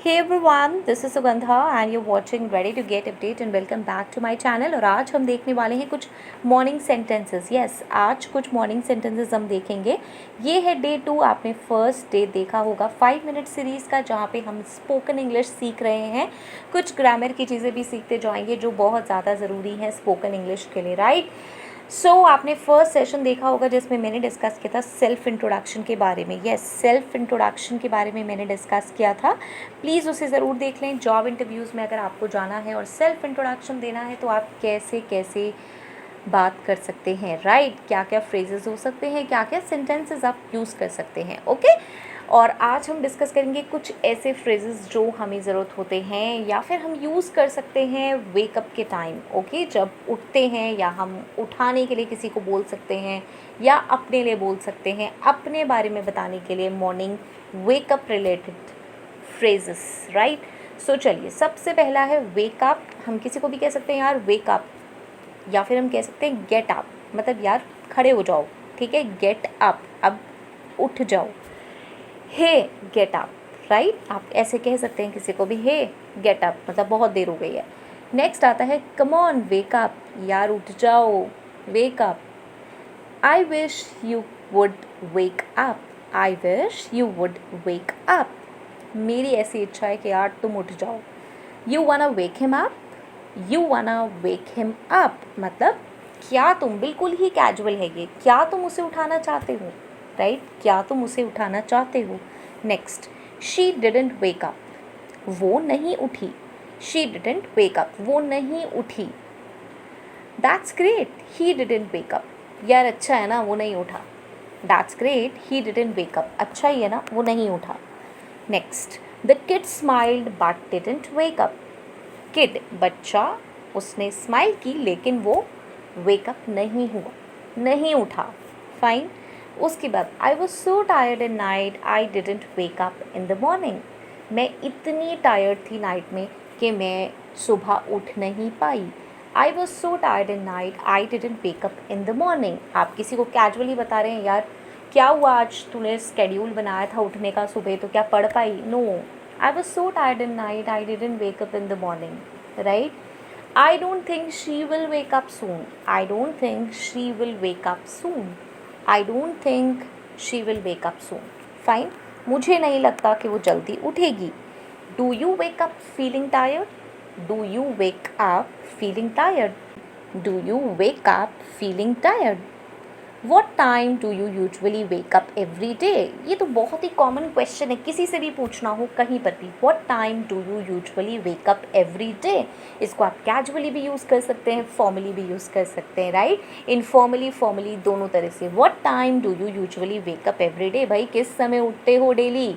Hey everyone, this is Sugandha and you're watching Ready to Get Update and welcome back to my channel। और आज हम देखने वाले हैं कुछ मॉर्निंग सेंटेंसेस। यस, आज कुछ मॉर्निंग सेंटेंसेस हम देखेंगे। ये है डे 2। आपने फर्स्ट डे देखा होगा 5 मिनट सीरीज़ का, जहाँ पे हम स्पोकन इंग्लिश सीख रहे हैं। कुछ ग्रामर की चीज़ें भी सीखते जाएंगे जो बहुत ज़्यादा ज़रूरी है स्पोकन इंग्लिश के लिए, राइट। आपने फर्स्ट सेशन देखा होगा जिसमें मैंने डिस्कस किया था सेल्फ इंट्रोडक्शन के बारे में। यस, सेल्फ इंट्रोडक्शन के बारे में मैंने डिस्कस किया था। प्लीज़ उसे ज़रूर देख लें। जॉब इंटरव्यूज़ में अगर आपको जाना है और सेल्फ इंट्रोडक्शन देना है तो आप कैसे कैसे बात कर सकते हैं, राइट। क्या क्या फ्रेजेस हो सकते हैं, क्या क्या सेंटेंसेस आप यूज़ कर सकते हैं, ओके। और आज हम डिस्कस करेंगे कुछ ऐसे फ्रेजेस जो हमें ज़रूरत होते हैं या फिर हम यूज़ कर सकते हैं वेकअप के टाइम, ओके। जब उठते हैं या हम उठाने के लिए किसी को बोल सकते हैं या अपने लिए बोल सकते हैं, अपने बारे में बताने के लिए morning wake up related phrases, right. चलिए, सबसे पहला है वेकअप। हम किसी को भी कह सकते हैं यार वेकअप, या फिर हम कह सकते हैं गेट अप, मतलब यार खड़े हो जाओ, ठीक है। गेट अप, अब उठ जाओ। हे गेट अप, राइट। आप ऐसे कह सकते हैं किसी को भी, हे गेट अप, मतलब बहुत देर हो गई है। नेक्स्ट आता है कम ऑन वेक अप, यार उठ जाओ, wake up. I wish you would wake up, I wish you would wake up, मेरी ऐसी इच्छा है कि यार तुम उठ जाओ। You wanna wake him up, you wanna wake him up, मतलब क्या तुम, बिल्कुल ही कैजुअल है ये, क्या तुम उसे उठाना चाहते हो, राइट। क्या तुम उसे उठाना चाहते हो। Next, she didn't wake up, वो नहीं उठी। शी डिडंट वेक अप, वो नहीं उठी। That's great, he didn't wake up, यार अच्छा है ना वो नहीं उठा। That's great, he didn't wake up, अच्छा ही है ना वो नहीं उठा। Next, the kid smiled but didn't wake up, kid बच्चा, उसने स्माइल की लेकिन वो वेकअप नहीं हुआ, नहीं उठा। फाइन। उसके बाद आई was so tired in night, I didn't wake up in the morning, मैं इतनी टायर्ड थी नाइट में कि मैं सुबह उठ नहीं पाई। I was so tired in night, I didn't wake up in the morning. आप किसी को कैजुअली बता रहे हैं यार क्या हुआ आज, तूने स्केड्यूल बनाया था उठने का सुबह तो क्या पढ़ पाई। No, I was so tired in night, I didn't wake up in the morning, right. I don't think she will wake up soon. I don't think she will wake up soon. I don't think she will wake up soon. Fine. मुझे नहीं लगता कि वो जल्दी उठेगी। Do you wake up feeling tired? Do you wake up feeling tired? Do you wake up feeling tired? What time do you usually wake up every day? ये तो बहुत ही कॉमन क्वेश्चन है, किसी से भी पूछना हो कहीं पर भी। What time do you usually wake up every day? इसको आप कैजुअली भी यूज़ कर सकते हैं, फॉर्मली भी यूज़ कर सकते हैं, राइट। इनफॉर्मली फॉर्मली दोनों तरह से। What time do you usually wake up every day? भाई किस समय उठते हो डेली,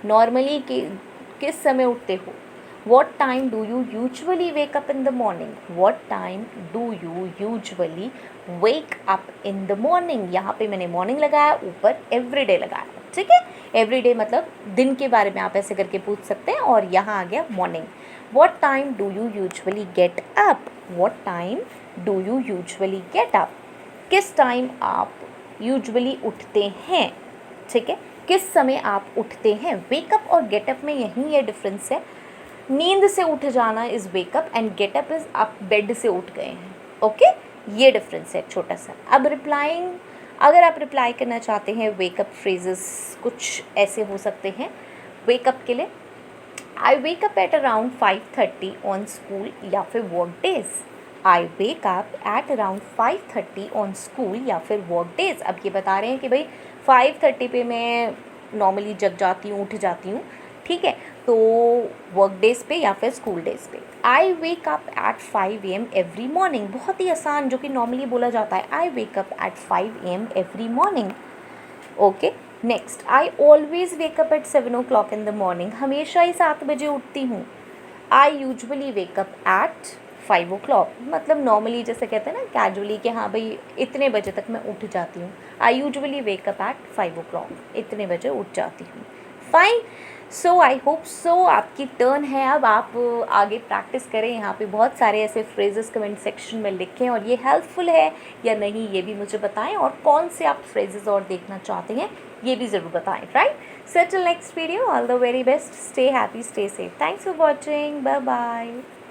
नॉर्मली किस समय उठते हो। What time do you usually wake up in the morning? What time do you usually wake up in the morning? यहाँ पे मैंने मॉर्निंग लगाया, ऊपर एवरीडे लगाया, ठीक है। एवरीडे मतलब दिन के बारे में आप ऐसे करके पूछ सकते हैं, और यहाँ आ गया morning. What time do you usually get up? What time do you usually get up? किस टाइम आप यूजुअली उठते हैं, ठीक है। किस समय आप उठते हैं। वेकअप और गेटअप में यही ये डिफरेंस है। नींद से उठ जाना is wake up and getup is आप बेड से उठ गए हैं, ओके। ये डिफरेंस है छोटा सा। अब रिप्लाइंग, अगर आप रिप्लाई करना चाहते हैं वेकअप फ्रेजेस कुछ ऐसे हो सकते हैं वेकअप के लिए। I wake up at around 5:30 on school या फिर work days. I wake up at around 5:30 on school या फिर वर्क डेज। अब ये बता रहे हैं कि भाई 5:30 पे मैं नॉर्मली जग जाती हूँ, उठ जाती हूँ, ठीक है। तो वर्क डेज पे या फिर स्कूल डेज पे। I wake up at 5 AM every morning, बहुत ही आसान, जो कि नॉर्मली बोला जाता है। I wake up at 5 AM every morning, okay. Next, I always wake up at 7 o'clock in the morning, हमेशा ही 7 बजे उठती हूँ। I usually wake up at 5 o'clock, मतलब नॉर्मली जैसे कहते हैं ना कैजुअली कि हाँ भाई इतने बजे तक मैं उठ जाती हूँ। I usually wake up at 5 o'clock, इतने बजे उठ जाती हूँ। फाइन। आई होप सो आपकी टर्न है, अब आप आगे प्रैक्टिस करें। यहाँ पे बहुत सारे ऐसे फ्रेजेस कमेंट सेक्शन में लिखें, और ये हेल्पफुल है या नहीं ये भी मुझे बताएं, और कौन से आप फ्रेजेस और देखना चाहते हैं ये भी ज़रूर बताएं, right. So till next video, all the very best. Stay happy, stay safe. Thanks for watching. Bye bye.